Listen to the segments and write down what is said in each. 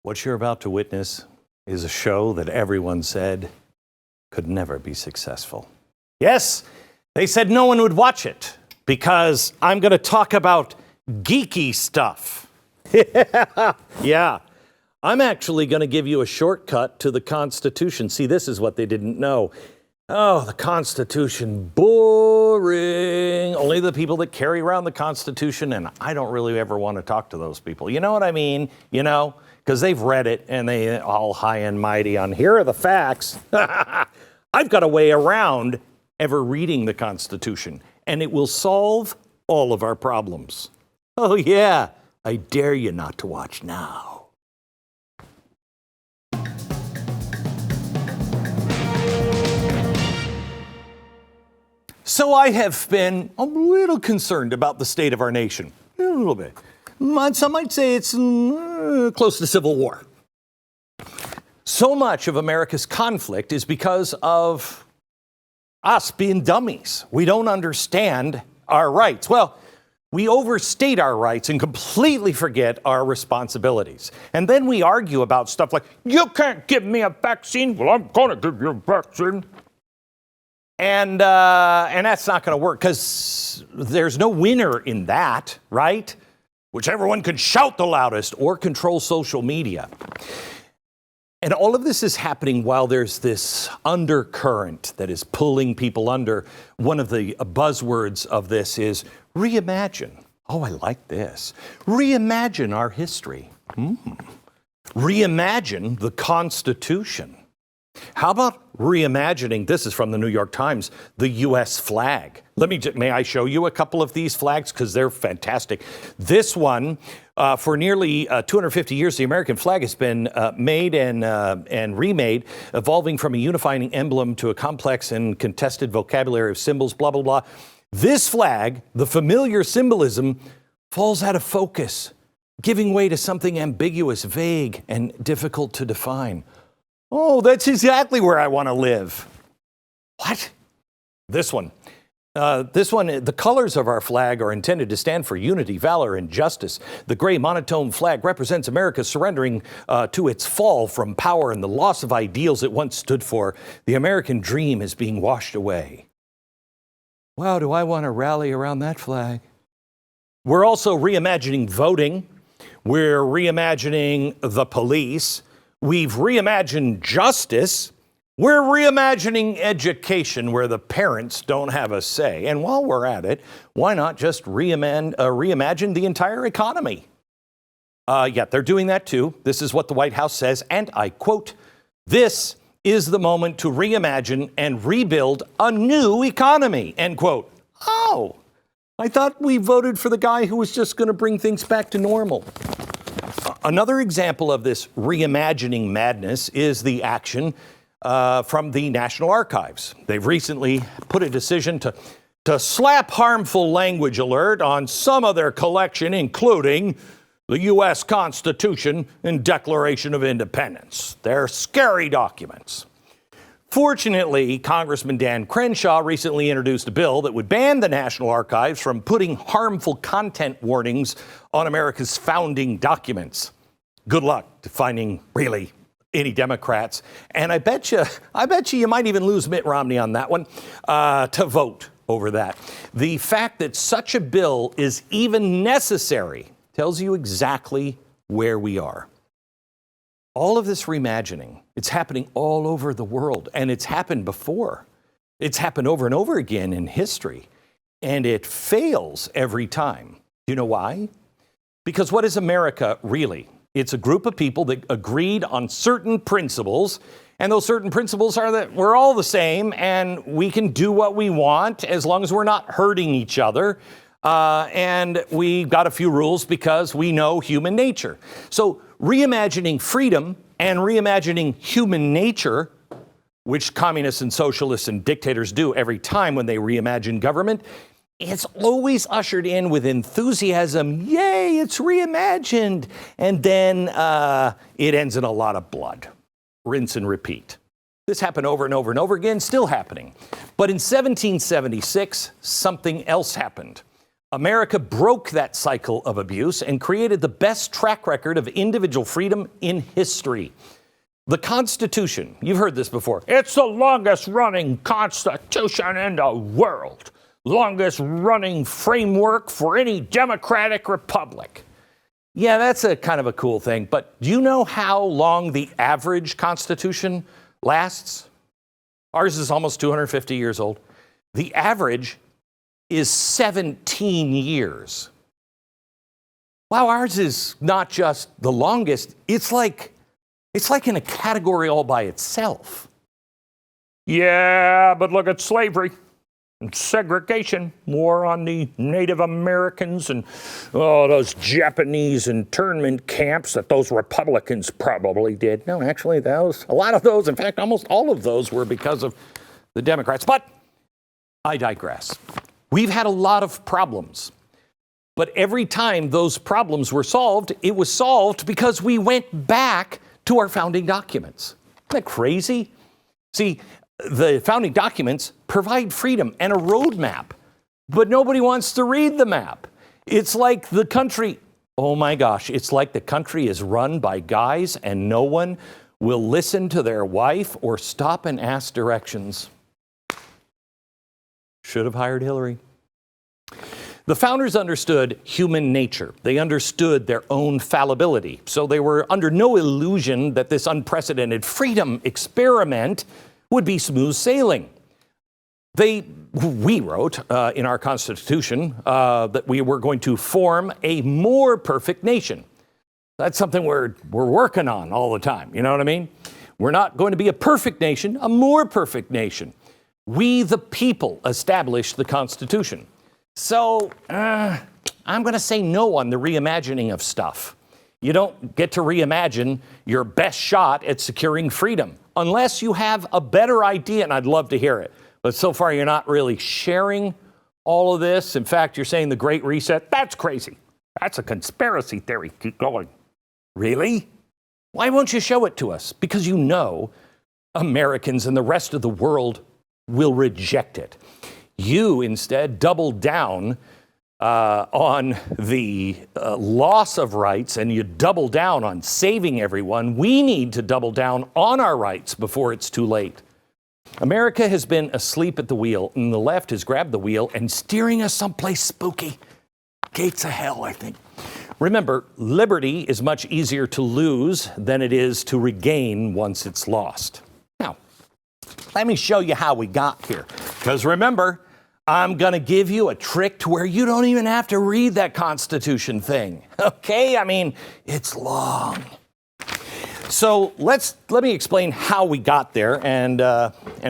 What you're about to witness is a show that everyone said could never be successful. Yes, they said no one would watch it because I'm going to talk about geeky stuff. Yeah. I'm actually going to give you a shortcut to the Constitution. See, this is what they didn't know. Oh, the Constitution, boring. Only the people that carry around the Constitution, and I don't really ever want to talk to those people. You know what I mean? You know, because they've read it and they all high and mighty on here are the facts. I've got a way around ever reading the Constitution, and it will solve all of our problems. Oh, yeah. I dare you not to watch now. So I have been a little concerned about the state of our nation. A little bit. Some might say it's close to civil war. So much of America's conflict is because of us being dummies. We don't understand our rights. Well, we overstate our rights and completely forget our responsibilities. And then we argue about stuff like, you can't give me a vaccine. Well, I'm going to give you a vaccine. And that's not going to work because there's no winner in that, right? Whichever one can shout the loudest or control social media. And all of this is happening while there's this undercurrent that is pulling people under. One of the buzzwords of this is reimagine. Oh, I like this. Reimagine our history. Reimagine the Constitution. How about reimagining, this is from the New York Times, the U.S. flag. May I show you a couple of these flags? Because they're fantastic. This one, for nearly 250 years, the American flag has been made and remade, evolving from a unifying emblem to a complex and contested vocabulary of symbols, blah, blah, blah. This flag, the familiar symbolism, falls out of focus, giving way to something ambiguous, vague, and difficult to define. Oh, that's exactly where I want to live. What? This one. The colors of our flag are intended to stand for unity, valor, and justice. The gray monotone flag represents America surrendering to its fall from power and the loss of ideals it once stood for. The American dream is being washed away. Wow, do I want to rally around that flag? We're also reimagining voting. We're reimagining the police. We've reimagined justice. We're reimagining education where the parents don't have a say. And while we're at it, why not just reimagine the entire economy? Yeah, they're doing that too. This is what the White House says, and I quote, "This is the moment to reimagine and rebuild a new economy," end quote. Oh, I thought we voted for the guy who was just going to bring things back to normal. Another example of this reimagining madness is the action from the National Archives. They've recently put a decision to slap harmful language alert on some of their collection, including the U.S. Constitution and Declaration of Independence. They're scary documents. Fortunately, Congressman Dan Crenshaw recently introduced a bill that would ban the National Archives from putting harmful content warnings on America's founding documents. Good luck to finding really any Democrats. And I bet you might even lose Mitt Romney on that one to vote over that. The fact that such a bill is even necessary tells you exactly where we are. All of this reimagining, it's happening all over the world, and it's happened before. It's happened over and over again in history, and it fails every time. Do you know why? Because what is America really? It's a group of people that agreed on certain principles, and those certain principles are that we're all the same, and we can do what we want as long as we're not hurting each other. And we've got a few rules because we know human nature. So reimagining freedom and reimagining human nature, which communists and socialists and dictators do every time when they reimagine government, it's always ushered in with enthusiasm. Yay, it's reimagined. And then it ends in a lot of blood. Rinse and repeat. This happened over and over and over again, still happening. But in 1776, something else happened. America broke that cycle of abuse and created the best track record of individual freedom in history. The Constitution, you've heard this before, it's the longest running Constitution in the world. Longest running framework for any democratic republic. Yeah, that's a kind of a cool thing, but do you know how long the average Constitution lasts? Ours is almost 250 years old. The average is 17 years. Wow, ours is not just the longest, it's like in a category all by itself. Yeah, but look at slavery and segregation, war on the Native Americans and those Japanese internment camps that those Republicans probably did. No, actually, a lot of those, in fact, almost all of those were because of the Democrats. But I digress. We've had a lot of problems. But every time those problems were solved, it was solved because we went back to our founding documents. Isn't that crazy? See, the founding documents provide freedom and a roadmap, but nobody wants to read the map. It's like the country, oh my gosh, it's like the country is run by guys and no one will listen to their wife or stop and ask directions. Should have hired Hillary. The founders understood human nature. They understood their own fallibility. So they were under no illusion that this unprecedented freedom experiment would be smooth sailing. We wrote in our Constitution that we were going to form a more perfect nation. That's something we're working on all the time. You know what I mean? We're not going to be a perfect nation, a more perfect nation. We, the people, established the Constitution. So I'm going to say no on the reimagining of stuff. You don't get to reimagine your best shot at securing freedom unless you have a better idea, and I'd love to hear it. But so far, you're not really sharing all of this. In fact, you're saying the Great Reset. That's crazy. That's a conspiracy theory. Keep going. Really? Why won't you show it to us? Because you know Americans and the rest of the world will reject it. You instead doubled down on the loss of rights, and you double down on saving everyone. We need to double down on our rights before it's too late. America has been asleep at the wheel, and the left has grabbed the wheel and steering us someplace spooky. Gates of hell, I think. Remember, liberty is much easier to lose than it is to regain once it's lost. Now, let me show you how we got here. Because remember, I'm going to give you a trick to where you don't even have to read that Constitution thing. Okay? I mean, it's long. So let me explain how we got there and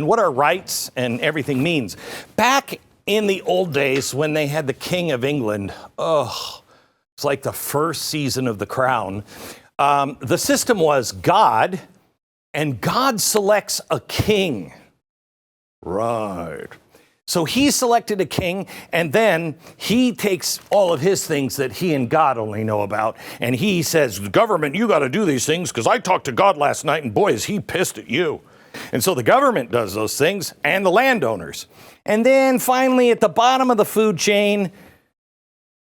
what our rights and everything means. Back in the old days when they had the King of England, it's like the first season of The Crown. The system was God, and God selects a king. Right. So he selected a king, and then he takes all of his things that he and God only know about, and he says, government, you got to do these things because I talked to God last night, and boy, is he pissed at you. And so the government does those things, and the landowners. And then finally, at the bottom of the food chain,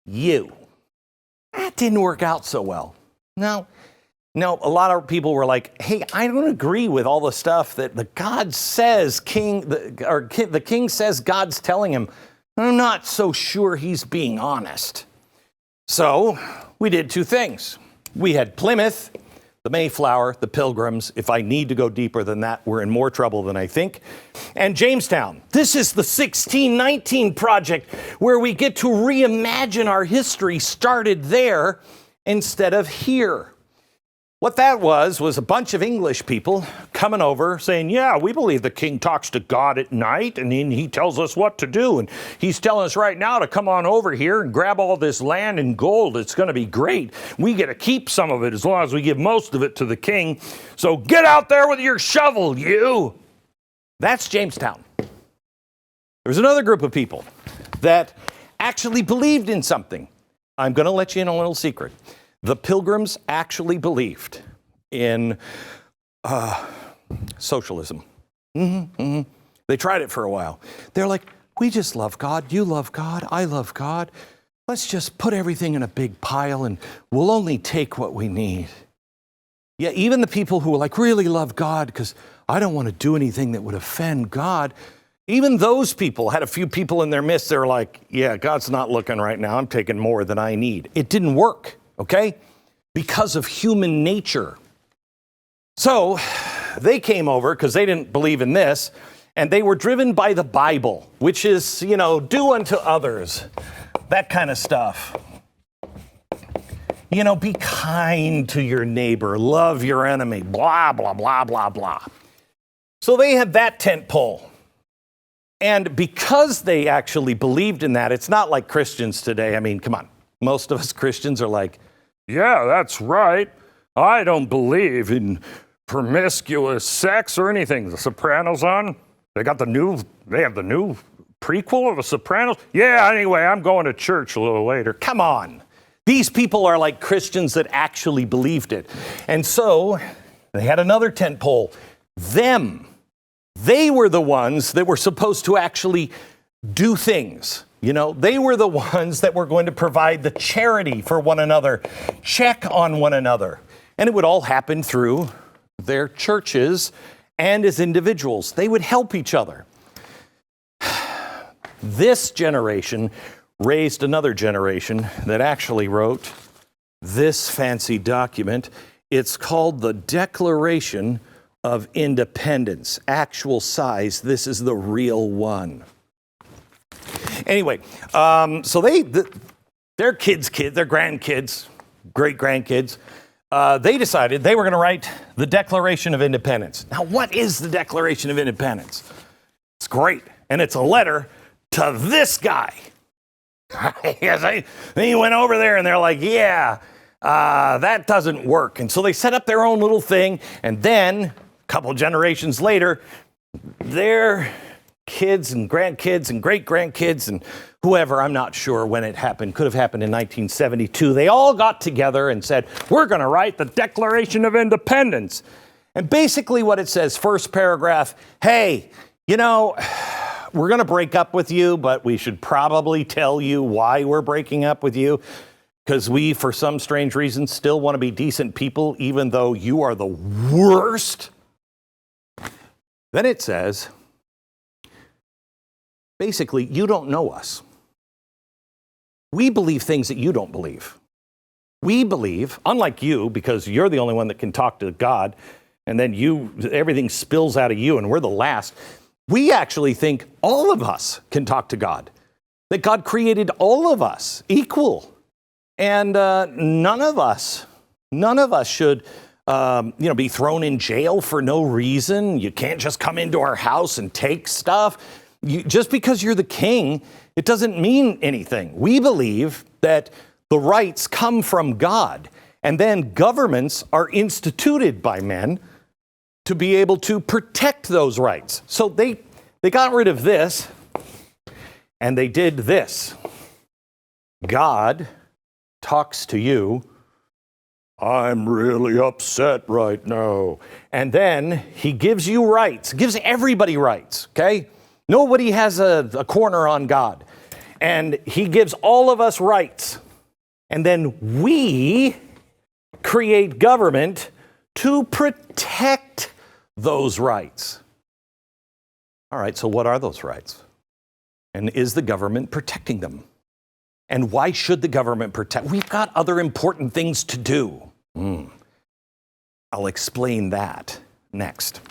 you. That didn't work out so well. No, a lot of people were like, hey, I don't agree with all the stuff that the God says the king says God's telling him. I'm not so sure he's being honest. So we did two things. We had Plymouth, the Mayflower, the Pilgrims. If I need to go deeper than that, we're in more trouble than I think. And Jamestown. This is the 1619 Project, where we get to reimagine our history started there instead of here. What that was a bunch of English people coming over saying, yeah, we believe the king talks to God at night and he tells us what to do. And he's telling us right now to come on over here and grab all this land and gold. It's going to be great. We get to keep some of it as long as we give most of it to the king. So get out there with your shovel, you. That's Jamestown. There was another group of people that actually believed in something. I'm going to let you in a little secret. The Pilgrims actually believed in socialism. They tried it for a while. They're like, we just love God. You love God. I love God. let's just put everything in a big pile and we'll only take what we need. Yeah, even the people who like really love God because I don't want to do anything that would offend God, even those people had a few people in their midst that were like, yeah, God's not looking right now. I'm taking more than I need. It didn't work, okay? Because of human nature. So they came over because they didn't believe in this, and they were driven by the Bible, which is, do unto others, that kind of stuff. Be kind to your neighbor, love your enemy, blah, blah, blah, blah, blah. So they had that tent pole. And because they actually believed in that, it's not like Christians today. I mean, come on. Most of us Christians are like, yeah, that's right. I don't believe in promiscuous sex or anything. The Sopranos on? They have the new prequel of The Sopranos? Yeah, anyway, I'm going to church a little later. Come on. These people are like Christians that actually believed it. And so they had another tent pole. They were the ones that were supposed to actually do things. They were the ones that were going to provide the charity for one another, check on one another. And it would all happen through their churches and as individuals. They would help each other. This generation raised another generation that actually wrote this fancy document. It's called the Declaration of Independence. Actual size, this is the real one. Anyway, so their kids, their grandkids, great-grandkids, they decided they were going to write the Declaration of Independence. Now, what is the Declaration of Independence? It's great, and it's a letter to this guy. Yes, they went over there, and they're like, yeah, that doesn't work. And so they set up their own little thing, and then a couple generations later, their kids and grandkids and great-grandkids and whoever, I'm not sure when it happened, could have happened in 1972, they all got together and said, we're going to write the Declaration of Independence. And basically what it says, first paragraph, hey, we're going to break up with you, but we should probably tell you why we're breaking up with you, because we, for some strange reason, still want to be decent people, even though you are the worst. Then it says, basically, you don't know us. We believe things that you don't believe. We believe, unlike you, because you're the only one that can talk to God, and then everything spills out of you, and we're the last. We actually think all of us can talk to God, that God created all of us equal. And none of us should be thrown in jail for no reason. You can't just come into our house and take stuff. Just because you're the king, it doesn't mean anything. We believe that the rights come from God, and then governments are instituted by men to be able to protect those rights. So they got rid of this, and they did this. God talks to you. I'm really upset right now. And then he gives you rights, gives everybody rights, okay? Nobody has a corner on God. And he gives all of us rights. And then we create government to protect those rights. All right, so what are those rights? And is the government protecting them? And why should the government protect? We've got other important things to do. I'll explain that next.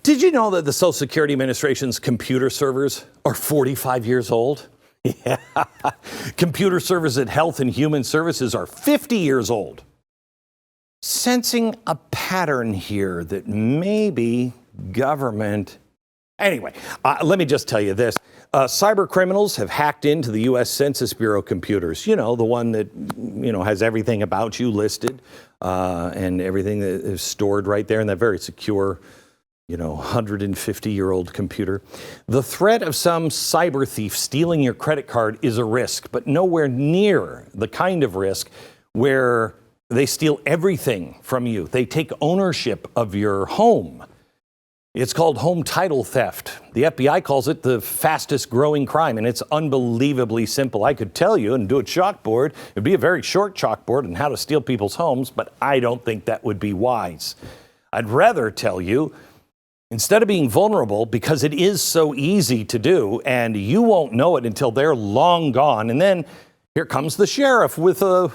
Did you know that the Social Security Administration's computer servers are 45 years old? Yeah. Computer servers at Health and Human Services are 50 years old. Sensing a pattern here that maybe government... Anyway, let me just tell you this. Cyber criminals have hacked into the U.S. Census Bureau computers. You know, the one that, has everything about you listed and everything that is stored right there in that very secure 150-year-old computer. The threat of some cyber thief stealing your credit card is a risk, but nowhere near the kind of risk where they steal everything from you. They take ownership of your home. It's called home title theft. The FBI calls it the fastest growing crime, and it's unbelievably simple. I could tell you and do a chalkboard. It'd be a very short chalkboard on how to steal people's homes, but I don't think that would be wise. I'd rather tell you, instead of being vulnerable, because it is so easy to do, and you won't know it until they're long gone, and then here comes the sheriff with a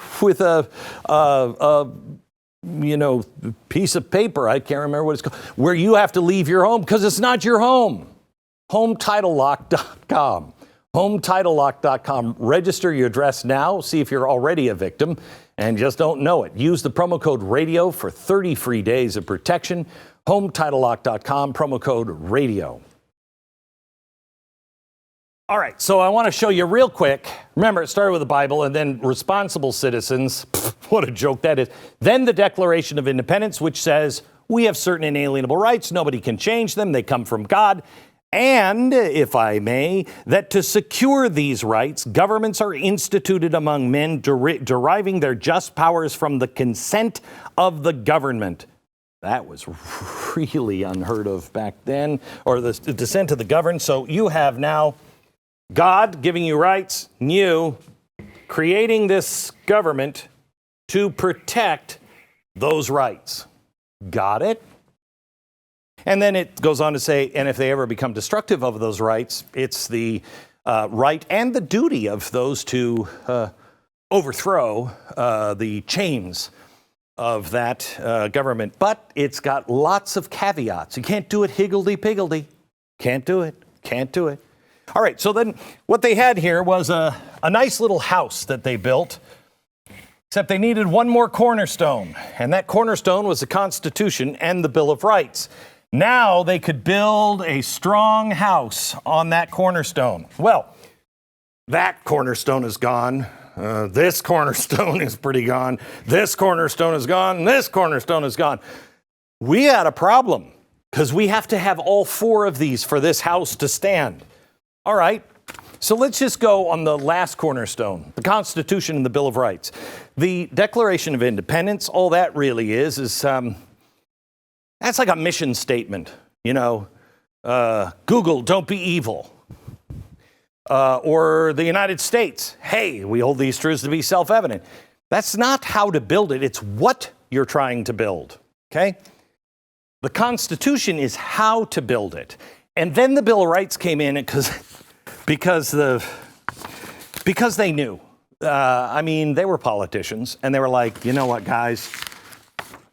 piece of paper, I can't remember what it's called, where you have to leave your home because it's not your home. HomeTitleLock.com. HomeTitleLock.com. Register your address now. See if you're already a victim and just don't know it. Use the promo code RADIO for 30 free days of protection. HomeTitleLock.com, promo code RADIO. All right, so I want to show you real quick. Remember, it started with the Bible and then responsible citizens. What a joke that is. Then the Declaration of Independence, which says we have certain inalienable rights. Nobody can change them. They come from God. And, if I may, that to secure these rights, governments are instituted among men, deriving their just powers from the consent of the government. That was really unheard of back then, or the dissent of the governed. So you have now God giving you rights, and you creating this government to protect those rights. Got it? And then it goes on to say, and if they ever become destructive of those rights, it's the right and the duty of those to overthrow the chains of that government. But it's got lots of caveats. You can't do it higgledy-piggledy. Can't do it. Can't do it. All right, so then what they had here was a nice little house that they built, except they needed one more cornerstone, and that cornerstone was the Constitution and the Bill of Rights. Now they could build a strong house on that cornerstone. Well, that cornerstone is gone. This cornerstone is pretty gone. This cornerstone is gone. This cornerstone is gone. We had a problem because we have to have all four of these for this house to stand. All right, so let's just go on the last cornerstone, the Constitution and the Bill of Rights. The Declaration of Independence, all that really is that's like a mission statement, Google, don't be evil. Or the United States, hey, we hold these truths to be self-evident. That's not how to build it, it's what you're trying to build, okay? The Constitution is how to build it. And then the Bill of Rights came in because they knew. They were politicians, and they were like, you know what, guys?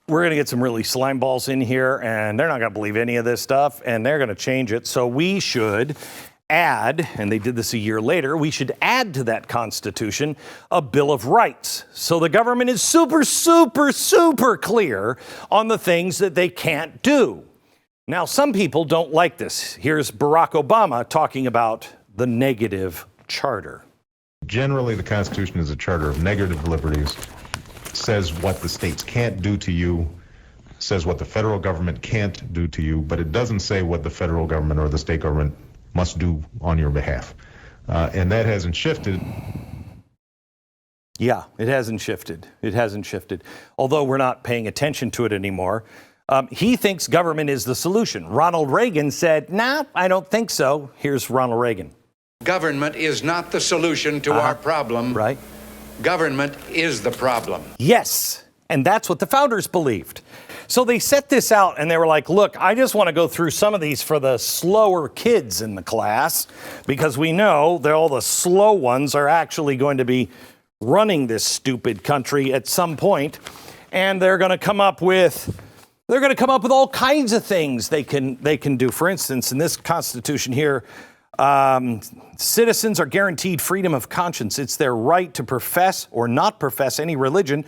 We're going to get some really slime balls in here, and they're not going to believe any of this stuff, and they're going to change it. So we should add, and they did this a year later, we should add to that Constitution a Bill of Rights. So the government is super, super, super clear on the things that they can't do. Now, some people don't like this. Here's Barack Obama talking about the negative charter. Generally, the Constitution is a charter of negative liberties, says what the states can't do to you, says what the federal government can't do to you, but it doesn't say what the federal government or the state government must do on your behalf. And that hasn't shifted. Yeah, it hasn't shifted. It hasn't shifted. Although we're not paying attention to it anymore. He thinks government is the solution. Ronald Reagan said, nah, I don't think so. Here's Ronald Reagan. Government is not the solution to our problem. Right. Government is the problem. Yes, and that's what the founders believed. So they set this out and they were like, look, I just want to go through some of these for the slower kids in the class, because we know that all the slow ones are actually going to be running this stupid country at some point, and they're going to come up with all kinds of things they can do. For instance, in this Constitution here, citizens are guaranteed freedom of conscience. It's their right to profess or not profess any religion,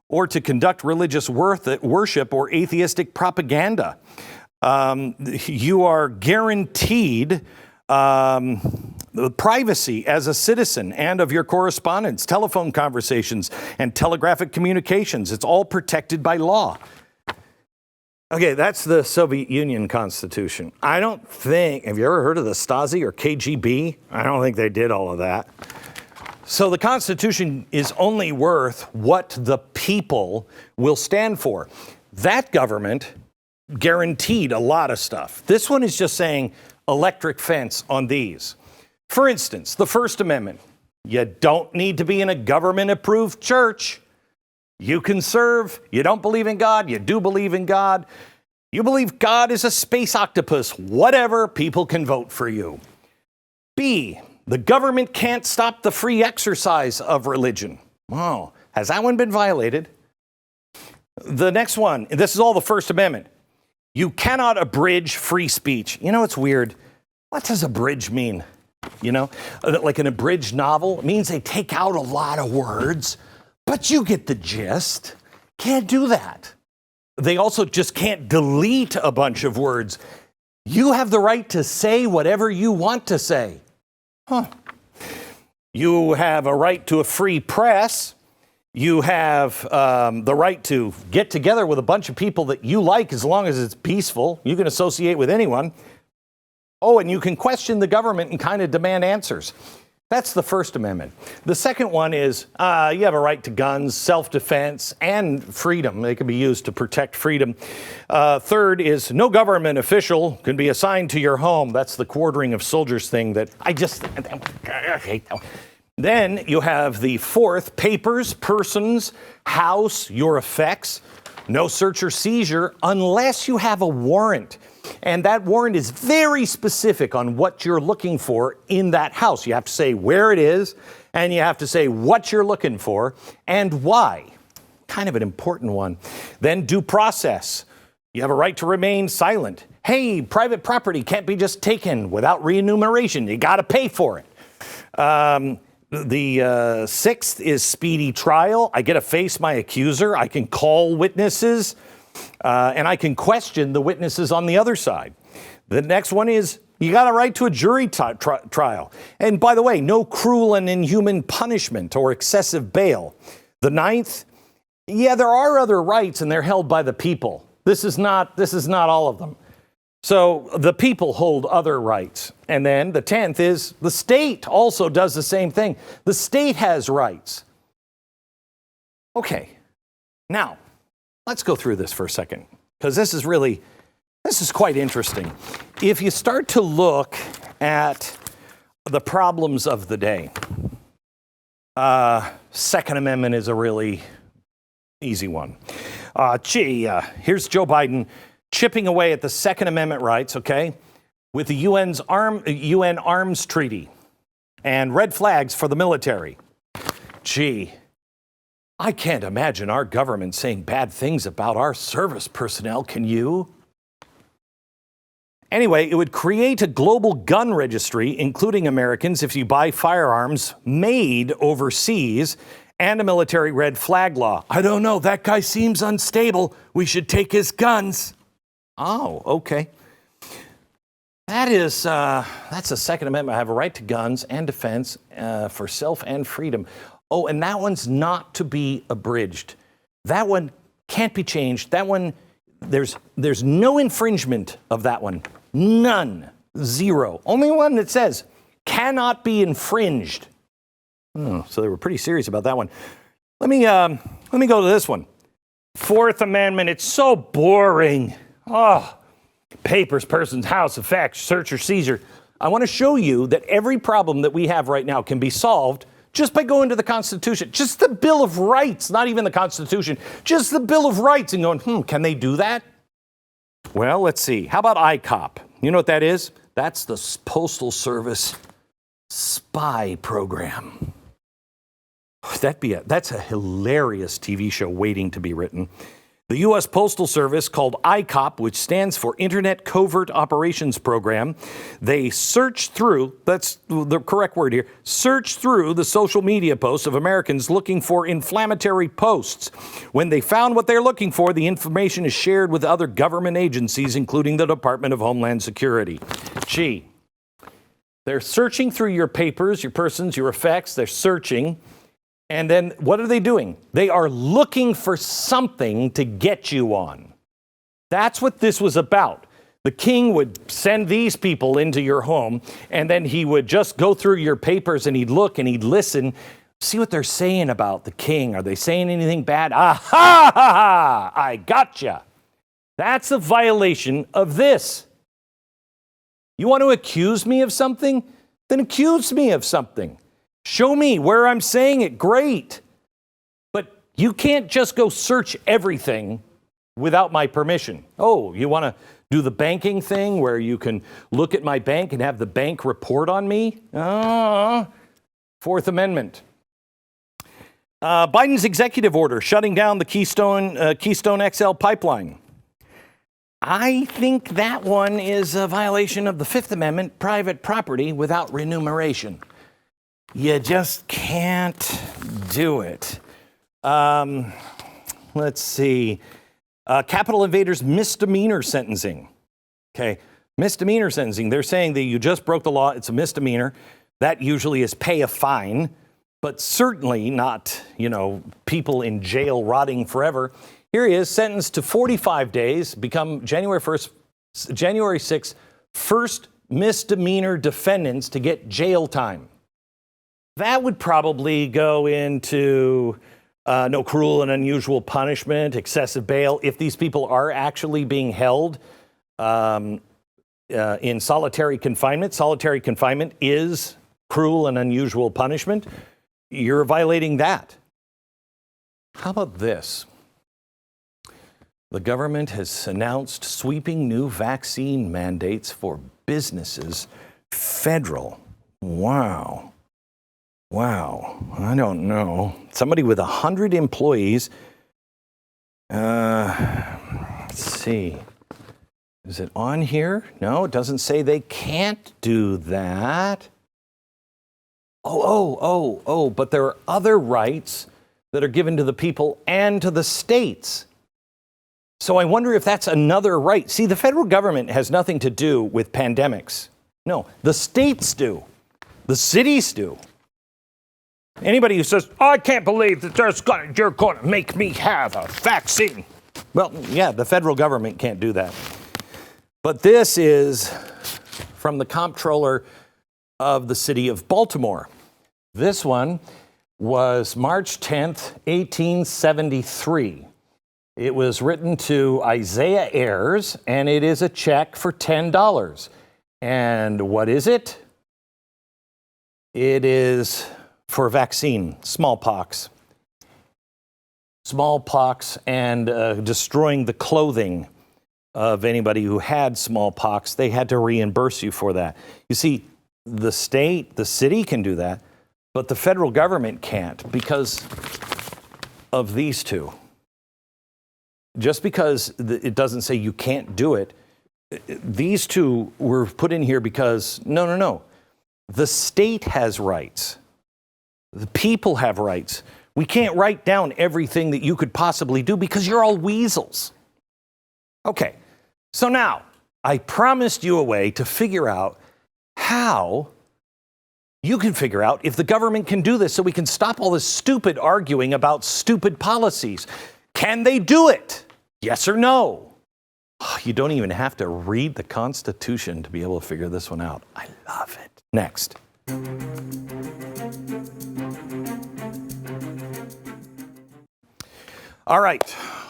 or to conduct religious worship or atheistic propaganda. You are guaranteed privacy as a citizen and of your correspondence, telephone conversations, and telegraphic communications. It's all protected by law. Okay, that's the Soviet Union Constitution. I don't think, have you ever heard of the Stasi or KGB? I don't think they did all of that. So the Constitution is only worth what the people will stand for. That government guaranteed a lot of stuff. This one is just saying electric fence on these. For instance, the First Amendment. You don't need to be in a government-approved church. You can serve. You don't believe in God. You do believe in God. You believe God is a space octopus. Whatever, people can vote for you. B, the government can't stop the free exercise of religion. Wow, has that one been violated? The next one, this is all the First Amendment. You cannot abridge free speech. You know, it's weird. What does abridge mean? You know, like an abridged novel, it means they take out a lot of words, but you get the gist. Can't do that. They also just can't delete a bunch of words. You have the right to say whatever you want to say. You have a right to a free press. You have the right to get together with a bunch of people that you like as long as it's peaceful. You can associate with anyone. Oh, and you can question the government and kind of demand answers. That's the First Amendment. The second one is you have a right to guns, self-defense, and freedom. They can be used to protect freedom. Third is no government official can be assigned to your home. That's the quartering of soldiers thing that I hate. Then you have the fourth, papers, persons, house, your effects. No search or seizure unless you have a warrant. And that warrant is very specific on what you're looking for in that house. You have to say where it is, and you have to say what you're looking for and why. Kind of an important one. Then due process. You have a right to remain silent. Hey, private property can't be just taken without remuneration. You got to pay for it. The sixth is speedy trial. I get to face my accuser. I can call witnesses. And I can question the witnesses on the other side. The next one is you got a right to a jury trial. And by the way, no cruel and inhuman punishment or excessive bail. The ninth, yeah, there are other rights and they're held by the people. This is not all of them. So the people hold other rights. And then the 10th is the state also does the same thing. The state has rights. Okay, now, let's go through this for a second, because this is quite interesting. If you start to look at the problems of the day, Second Amendment is a really easy one. Here's Joe Biden chipping away at the Second Amendment rights, okay, with the UN Arms Treaty and red flags for the military. I can't imagine our government saying bad things about our service personnel, can you? Anyway, it would create a global gun registry, including Americans, if you buy firearms made overseas, and a military red flag law. I don't know, that guy seems unstable. We should take his guns. Oh, okay. That's a Second Amendment. I have a right to guns and defense for self and freedom. Oh, and that one's not to be abridged. That one can't be changed. That one, there's no infringement of that one. None. Zero. Only one that says cannot be infringed. Oh, so they were pretty serious about that one. Let me go to this one. Fourth Amendment. It's so boring. Oh, papers, persons, house, effects, search or seizure. I want to show you that every problem that we have right now can be solved just by going to the Constitution, just the Bill of Rights, not even the Constitution, just the Bill of Rights and going, can they do that? Well, let's see. How about ICOP? You know what that is? That's the Postal Service spy program. That's a hilarious TV show waiting to be written. The U.S. Postal Service, called ICOP, which stands for Internet Covert Operations Program, they search through, that's the correct word here, search through the social media posts of Americans looking for inflammatory posts. When they found what they're looking for, the information is shared with other government agencies, including the Department of Homeland Security. They're searching through your papers, your persons, your effects, they're searching. And then what are they doing? They are looking for something to get you on. That's what this was about. The king would send these people into your home, and then he would just go through your papers and he'd look and he'd listen, see what they're saying about the king. Are they saying anything bad? Ah, ha, ha, ha, I gotcha. That's a violation of this. You want to accuse me of something? Then accuse me of something. Show me where I'm saying it. Great. But you can't just go search everything without my permission. Oh, you want to do the banking thing where you can look at my bank and have the bank report on me? Fourth Amendment. Biden's executive order shutting down the Keystone XL pipeline. I think that one is a violation of the Fifth Amendment, private property without remuneration. You just can't do it. Let's see. Capitol invaders misdemeanor sentencing. Okay, misdemeanor sentencing. They're saying that you just broke the law. It's a misdemeanor. That usually is pay a fine, but certainly not, people in jail rotting forever. Here he is, sentenced to 45 days, become January 6th, first misdemeanor defendants to get jail time. That would probably go into no cruel and unusual punishment, excessive bail, if these people are actually being held in solitary confinement. Solitary confinement is cruel and unusual punishment. You're violating that. How about this? The government has announced sweeping new vaccine mandates for businesses. Federal. Wow. I don't know. Somebody with 100 employees. Let's see. Is it on here? No, it doesn't say they can't do that. But there are other rights that are given to the people and to the states. So I wonder if that's another right. See, the federal government has nothing to do with pandemics. No, the states do. The cities do. Anybody who says, I can't believe that you're going to make me have a vaccine. Well, yeah, the federal government can't do that. But this is from the comptroller of the city of Baltimore. This one was March 10th, 1873. It was written to Isaiah Ayres, and it is a check for $10. And what is it? It is for vaccine, smallpox. Smallpox and destroying the clothing of anybody who had smallpox. They had to reimburse you for that. You see, the state, the city can do that, but the federal government can't because of these two. Just because it doesn't say you can't do it, these two were put in here because, no. The state has rights. The people have rights. We can't write down everything that you could possibly do because you're all weasels. Okay, so now I promised you a way to figure out how you can figure out if the government can do this so we can stop all this stupid arguing about stupid policies. Can they do it? Yes or no? Oh, you don't even have to read the Constitution to be able to figure this one out. I love it. Next. All right.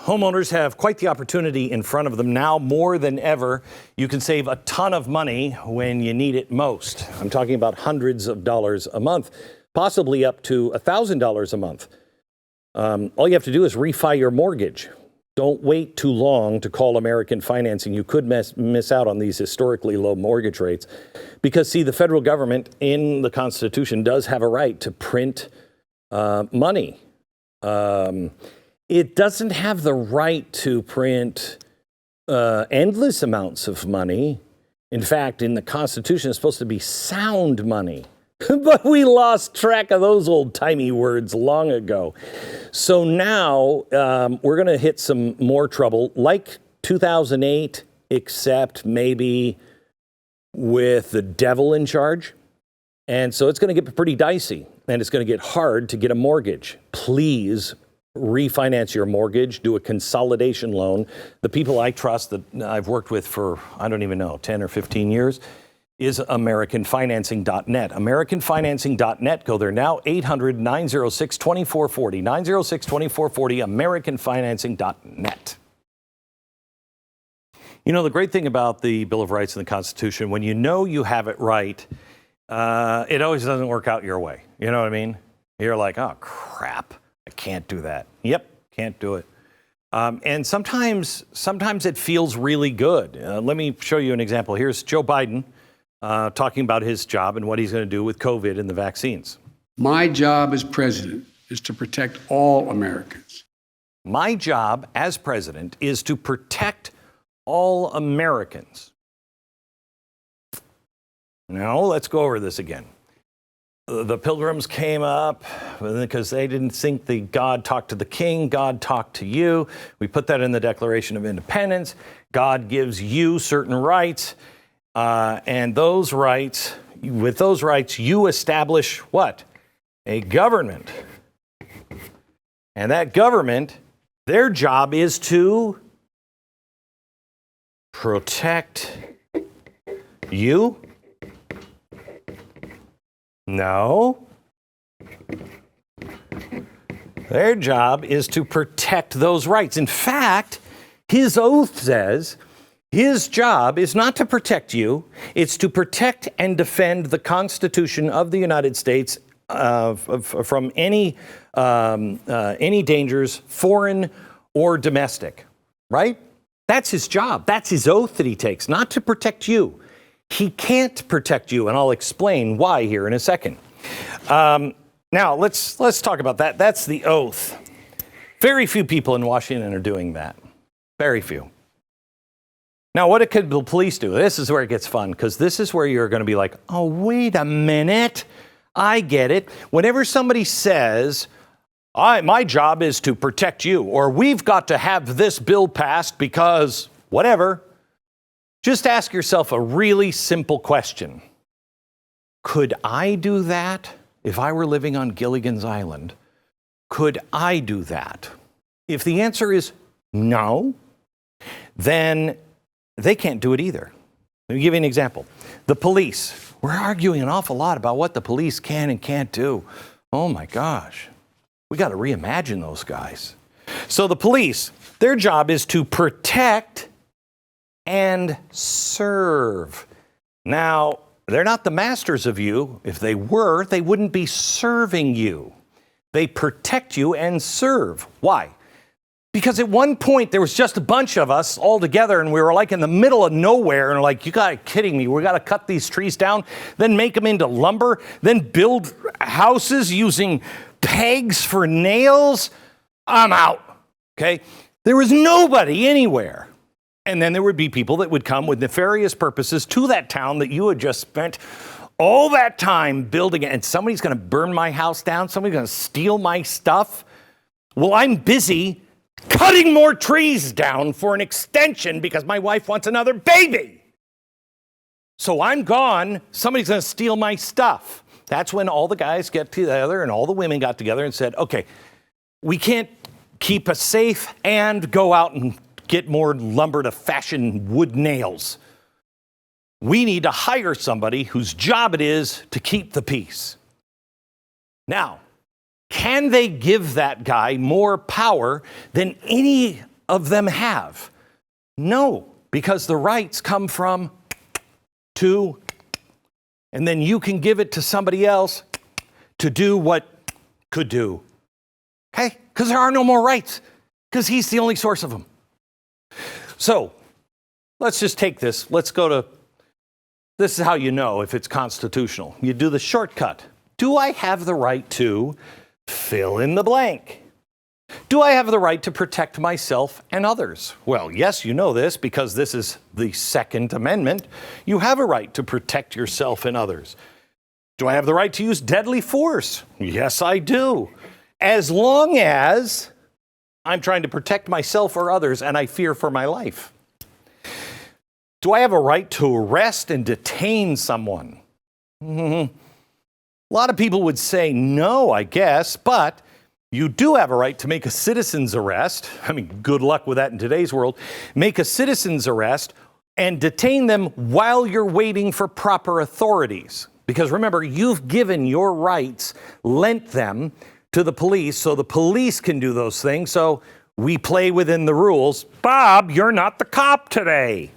Homeowners have quite the opportunity in front of them now more than ever. You can save a ton of money when you need it most. I'm talking about hundreds of dollars a month, possibly up to $1,000 a month. All you have to do is refi your mortgage. Don't wait too long to call American Financing. You could miss out on these historically low mortgage rates because, see, the federal government in the Constitution does have a right to print money. It doesn't have the right to print endless amounts of money. In fact, in the Constitution, it's supposed to be sound money. But we lost track of those old-timey words long ago. So now we're going to hit some more trouble, like 2008, except maybe with the devil in charge. And so it's going to get pretty dicey, and it's going to get hard to get a mortgage. Please refinance your mortgage, do a consolidation loan. The people I trust that I've worked with for, I don't even know, 10 or 15 years, is AmericanFinancing.net. AmericanFinancing.net. Go there now, 800-906-2440. 906-2440, AmericanFinancing.net. You know, the great thing about the Bill of Rights and the Constitution, when you know you have it right, it always doesn't work out your way. You know what I mean? You're like, oh, crap, I can't do that. Yep, can't do it. And sometimes it feels really good. Let me show you an example. Here's Joe Biden talking about his job and what he's going to do with COVID and the vaccines. My job as president is to protect all Americans. My job as president is to protect all Americans. Now, let's go over this again. The Pilgrims came up because they didn't think the God talked to the king, God talked to you. We put that in the Declaration of Independence. God gives you certain rights, and those rights, with those rights, you establish what? A government. And that government, their job is to protect you? No. Their job is to protect those rights. In fact, his oath says his job is not to protect you, it's to protect and defend the Constitution of the United States from any dangers, foreign or domestic, right? That's his job. That's his oath that he takes, not to protect you. He can't protect you, and I'll explain why here in a second. Now, let's talk about that. That's the oath. Very few people in Washington are doing that. Very few. Now, what could the police do? This is where it gets fun, because this is where you're going to be like, oh, wait a minute. I get it. Whenever somebody says, my job is to protect you, or we've got to have this bill passed because whatever, just ask yourself a really simple question. Could I do that if I were living on Gilligan's Island? Could I do that? If the answer is no, then they can't do it either. Let me give you an example. The police. We're arguing an awful lot about what the police can and can't do. Oh my gosh. We got to reimagine those guys. So the police, their job is to protect and serve. Now, they're not the masters of you. If they were, they wouldn't be serving you. They protect you and serve. Why? Because at one point there was just a bunch of us all together and we were like in the middle of nowhere and like, you gotta be kidding me. We gotta cut these trees down, then make them into lumber, then build houses using pegs for nails. I'm out. Okay? There was nobody anywhere. And then there would be people that would come with nefarious purposes to that town that you had just spent all that time building, and somebody's going to burn my house down. Somebody's going to steal my stuff. Well, I'm busy cutting more trees down for an extension because my wife wants another baby. So I'm gone. Somebody's going to steal my stuff. That's when all the guys get together and all the women got together and said, okay, we can't keep us safe and go out and get more lumber to fashion wood nails. We need to hire somebody whose job it is to keep the peace. Now, can they give that guy more power than any of them have? No, because the rights come from to, and then you can give it to somebody else to do what could do. Okay? Because there are no more rights, because he's the only source of them. So let's just take this. Let's go to, this is how you know if it's constitutional. You do the shortcut. Do I have the right to fill in the blank? Do I have the right to protect myself and others? Well, yes, you know this because this is the Second Amendment. You have a right to protect yourself and others. Do I have the right to use deadly force? Yes, I do. As long as I'm trying to protect myself or others and I fear for my life. Do I have a right to arrest and detain someone? A lot of people would say no, I guess, but you do have a right to make a citizen's arrest. I mean, good luck with that in today's world. Make a citizen's arrest and detain them while you're waiting for proper authorities. Because remember, you've given your rights, lent them to the police so the police can do those things. So we play within the rules. Bob, you're not the cop today.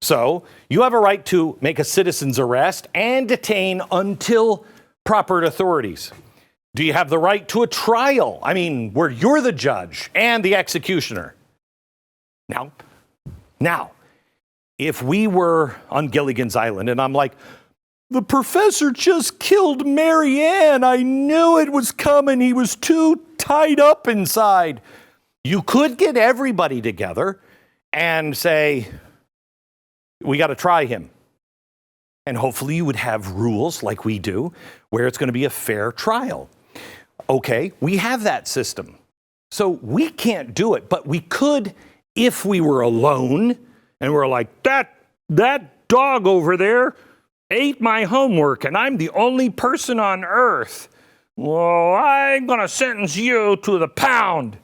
So you have a right to make a citizen's arrest and detain until proper authorities. Do you have the right to a trial? I mean, where you're the judge and the executioner. Now, if we were on Gilligan's Island and I'm like, the professor just killed Mary Ann. I knew it was coming. He was too tied up inside. You could get everybody together and say, we got to try him. And hopefully you would have rules like we do where it's going to be a fair trial. Okay, we have that system. So we can't do it, but we could if we were alone and we're like, that dog over there ate my homework and I'm the only person on earth. Well, I'm going to sentence you to the pound.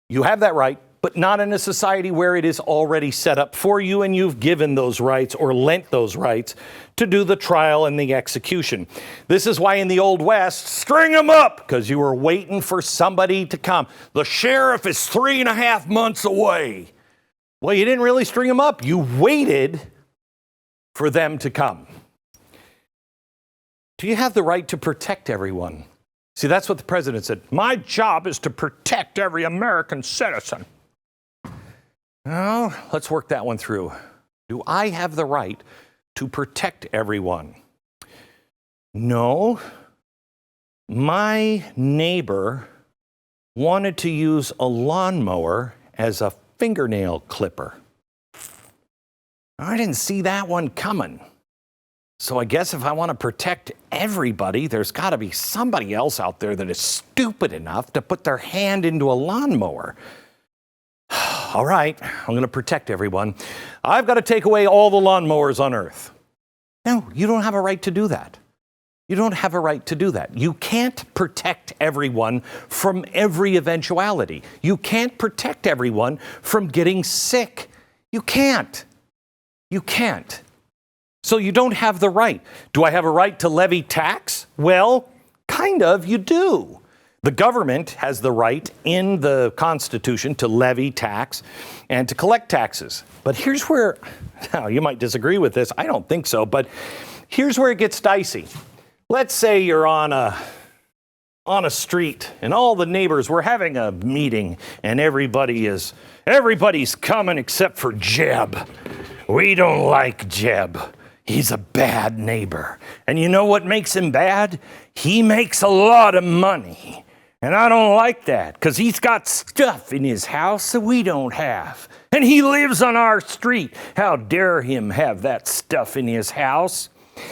You have that right, but not in a society where it is already set up for you and you've given those rights or lent those rights to do the trial and the execution. This is why in the Old West, string them up, because you were waiting for somebody to come. The sheriff is 3.5 months away. Well, you didn't really string them up. You waited for them to come. Do you have the right to protect everyone? See, that's what the president said. My job is to protect every American citizen. Well, let's work that one through. Do I have the right to protect everyone? No. My neighbor wanted to use a lawnmower as a fingernail clipper. I didn't see that one coming. So I guess if I want to protect everybody, there's got to be somebody else out there that is stupid enough to put their hand into a lawnmower. All right, I'm going to protect everyone. I've got to take away all the lawnmowers on Earth. No, you don't have a right to do that. You don't have a right to do that. You can't protect everyone from every eventuality. You can't protect everyone from getting sick. You can't. You can't. So you don't have the right. Do I have a right to levy tax? Well, kind of, you do. The government has the right in the Constitution to levy tax and to collect taxes. But here's where, now you might disagree with this, I don't think so, but here's where it gets dicey. Let's say you're on a street and all the neighbors, we're having a meeting and everybody's coming except for Jeb. We don't like Jeb. He's a bad neighbor. And you know what makes him bad? He makes a lot of money. And I don't like that because he's got stuff in his house that we don't have. And he lives on our street. How dare him have that stuff in his house?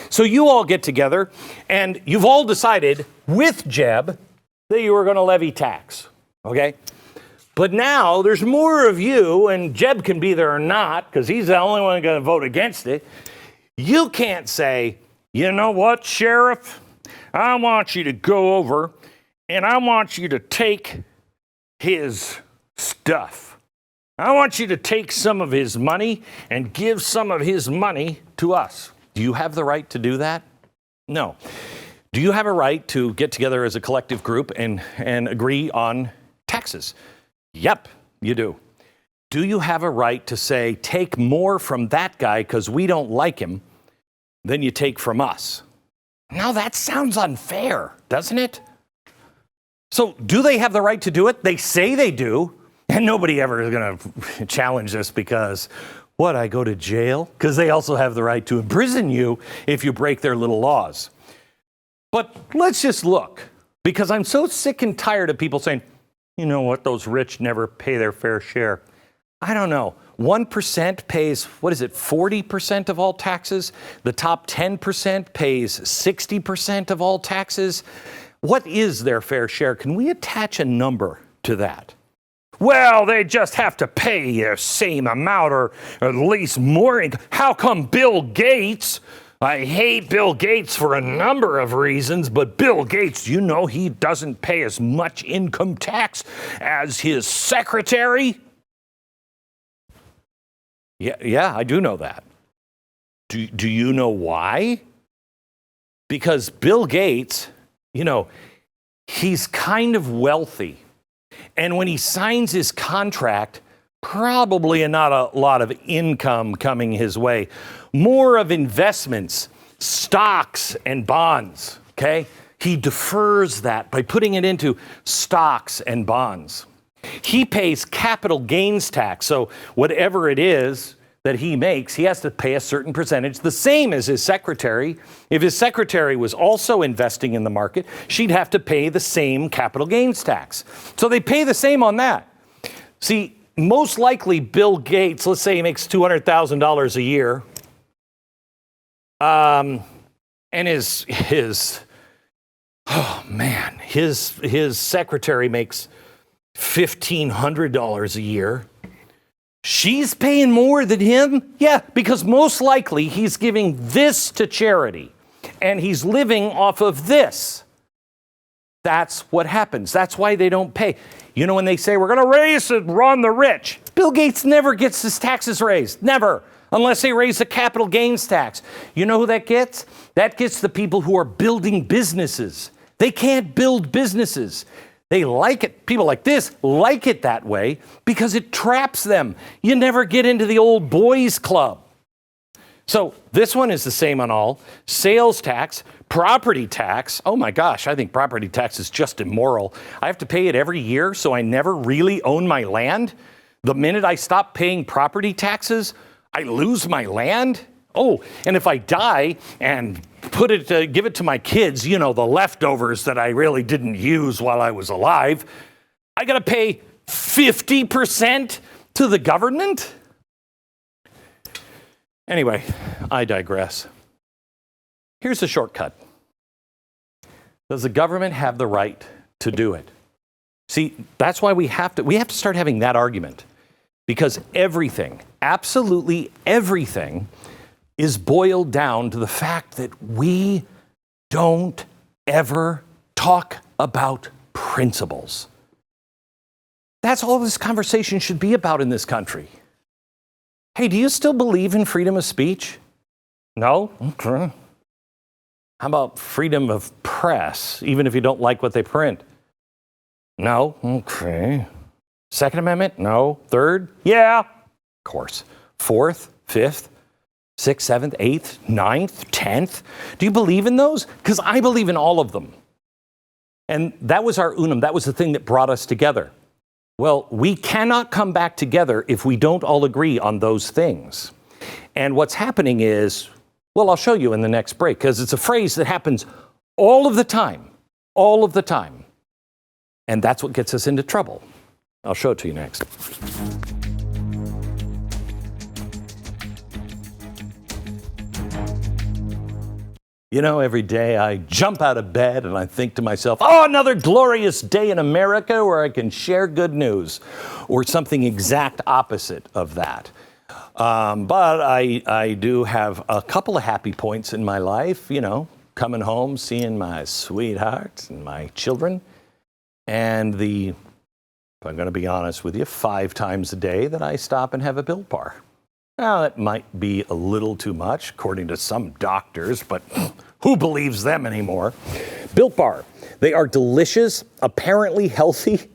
So you all get together and you've all decided with Jeb that you were going to levy tax. Okay? But now there's more of you, and Jeb can be there or not because he's the only one going to vote against it. You can't say, you know what, Sheriff? I want you to go over and I want you to take his stuff. I want you to take some of his money and give some of his money to us. Do you have the right to do that? No. Do you have a right to get together as a collective group and agree on taxes? Yep, you do. Do you have a right to say, take more from that guy because we don't like him than you take from us? Now that sounds unfair, doesn't it? So do they have the right to do it? They say they do, and nobody ever is going to challenge this because, what, I go to jail? Because they also have the right to imprison you if you break their little laws. But let's just look, because I'm so sick and tired of people saying, you know what, those rich never pay their fair share. I don't know. 1% pays, 40% of all taxes? The top 10% pays 60% of all taxes? What is their fair share? Can we attach a number to that? Well, they just have to pay the same amount or at least more. How come Bill Gates? I hate Bill Gates for a number of reasons, but Bill Gates, you know, he doesn't pay as much income tax as his secretary. Yeah, I do know that. Do you know why? Because Bill Gates, you know, he's kind of wealthy. And when he signs his contract, probably not a lot of income coming his way. More of investments, stocks and bonds, okay? He defers that by putting it into stocks and bonds. He pays capital gains tax. So whatever it is that he makes, he has to pay a certain percentage, the same as his secretary. If his secretary was also investing in the market, she'd have to pay the same capital gains tax. So they pay the same on that. See, most likely Bill Gates, let's say he makes $200,000 a year, and his secretary makes $1,500 a year. She's paying more than him? Yeah, because most likely he's giving this to charity and he's living off of this. That's what happens. That's why they don't pay. You know, when they say we're going to raise it on the rich, Bill Gates never gets his taxes raised. Never. Unless they raise the capital gains tax. You know who that gets? That gets the people who are building businesses. They can't build businesses. They like it. People like this like it that way because it traps them. You never get into the old boys club. So this one is the same on all. Sales tax, property tax. Oh my gosh, I think property tax is just immoral. I have to pay it every year, so I never really own my land. The minute I stop paying property taxes, I lose my land. Oh, and if I die and give it to my kids, you know, the leftovers that I really didn't use while I was alive, I got to pay 50% to the government? Anyway, I digress. Here's the shortcut. Does the government have the right to do it? See, that's why we have to start having that argument. Because everything, absolutely everything, is boiled down to the fact that we don't ever talk about principles. That's all this conversation should be about in this country. Hey, do you still believe in freedom of speech? No? Okay. How about freedom of press, even if you don't like what they print? No? Okay. Second Amendment? No. Third? Yeah. Of course. Fourth? Fifth? Sixth, seventh, eighth, ninth, 10th. Do you believe in those? Because I believe in all of them. And that was our unum. That was the thing that brought us together. Well, we cannot come back together if we don't all agree on those things. And what's happening is, well, I'll show you in the next break, because it's a phrase that happens all of the time. All of the time. And that's what gets us into trouble. I'll show it to you next. You know, every day I jump out of bed and I think to myself, oh, another glorious day in America where I can share good news, or something exact opposite of that. But I do have a couple of happy points in my life, you know, coming home, seeing my sweetheart and my children, and if I'm going to be honest with you, 5 times a day that I stop and have a Built Bar. Now, that might be a little too much, according to some doctors, but who believes them anymore? Built Bar. They are delicious, apparently healthy.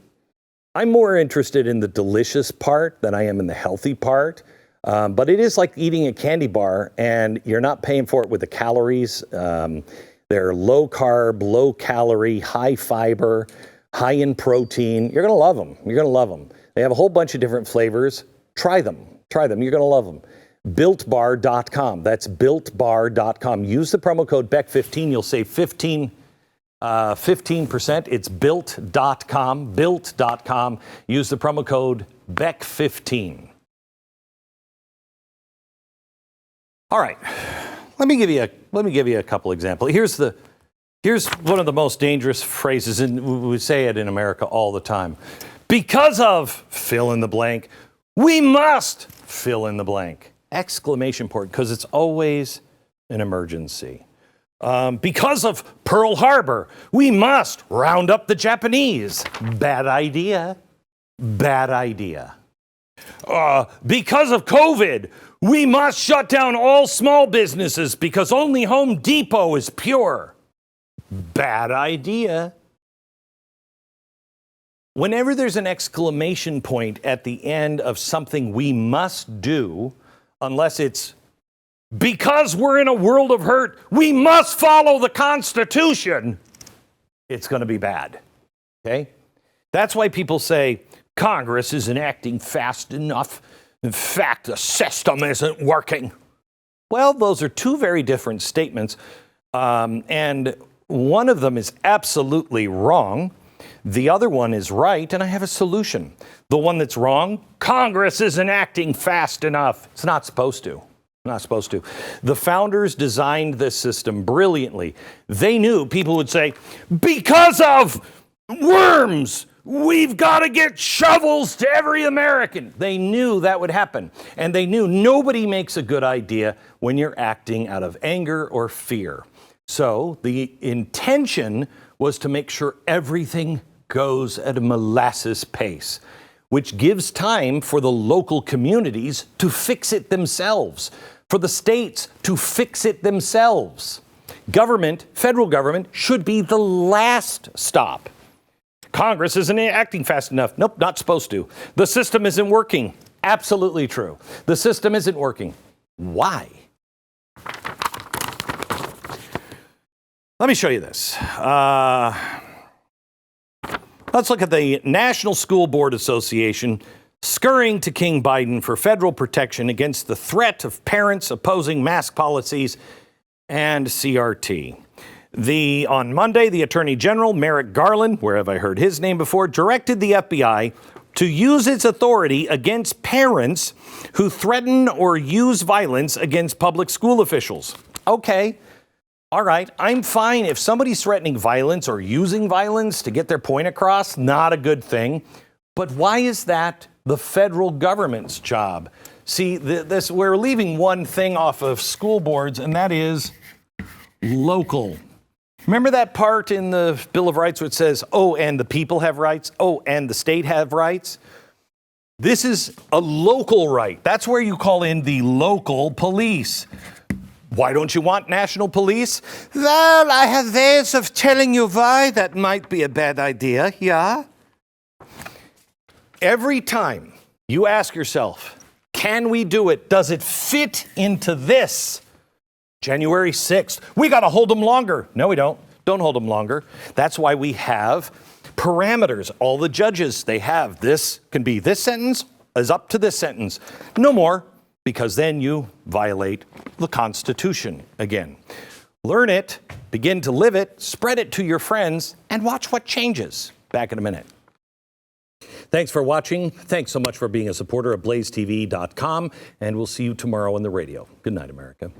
I'm more interested in the delicious part than I am in the healthy part. But it is like eating a candy bar, and you're not paying for it with the calories. They're low carb, low calorie, high fiber, high in protein. You're going to love them. You're going to love them. They have a whole bunch of different flavors. Try them. Try them. You're going to love them. BuiltBar.com. That's BuiltBar.com. Use the promo code BECK15. You'll save 15%. It's Built.com. Built.com. Use the promo code BECK15. All right. Let me give you a couple examples. Here's one of the most dangerous phrases, and we say it in America all the time. Because of fill in the blank, we must fill in the blank. Exclamation point, because it's always an emergency. Because of Pearl Harbor, we must round up the Japanese. Bad idea. Bad idea. Because of COVID, we must shut down all small businesses because only Home Depot is pure. Bad idea. whenever there's an exclamation point at the end of something we must do, unless it's because we're in a world of hurt, we must follow the Constitution, it's going to be bad. Okay? That's why people say Congress isn't acting fast enough. In fact, the system isn't working. Well, those are two very different statements, and one of them is absolutely wrong. The other one is right, and I have a solution. The one that's wrong, Congress isn't acting fast enough. It's not supposed to. Not supposed to. The founders designed this system brilliantly. They knew people would say, because of worms, we've got to get shovels to every American. They knew that would happen. And they knew nobody makes a good idea when you're acting out of anger or fear. So the intention was to make sure everything goes at a molasses pace, which gives time for the local communities to fix it themselves, for the states to fix it themselves. Government, federal government, should be the last stop. Congress isn't acting fast enough. Nope, not supposed to. The system isn't working. Absolutely true. The system isn't working. Why? Let me show you this. Let's look at the National School Board Association scurrying to King Biden for federal protection against the threat of parents opposing mask policies and CRT. On Monday, the Attorney General, Merrick Garland, where have I heard his name before, directed the FBI to use its authority against parents who threaten or use violence against public school officials. Okay. All right, I'm fine if somebody's threatening violence or using violence to get their point across, not a good thing. But why is that the federal government's job? See, we're leaving one thing off of school boards, and that is local. Remember that part in the Bill of Rights where it says, oh, and the people have rights? Oh, and the state have rights? This is a local right. That's where you call in the local police. Why don't you want national police? Well, I have ways of telling you why that might be a bad idea, yeah? Every time you ask yourself, can we do it? Does it fit into this? January 6th, we got to hold them longer. No, we don't. Don't hold them longer. That's why we have parameters. All the judges, they have this can be this sentence is up to this sentence. No more. Because then you violate the Constitution again. Learn it, begin to live it, spread it to your friends, and watch what changes. Back in a minute. Thanks for watching. Thanks so much for being a supporter of BlazeTV.com, and we'll see you tomorrow on the radio. Good night, America.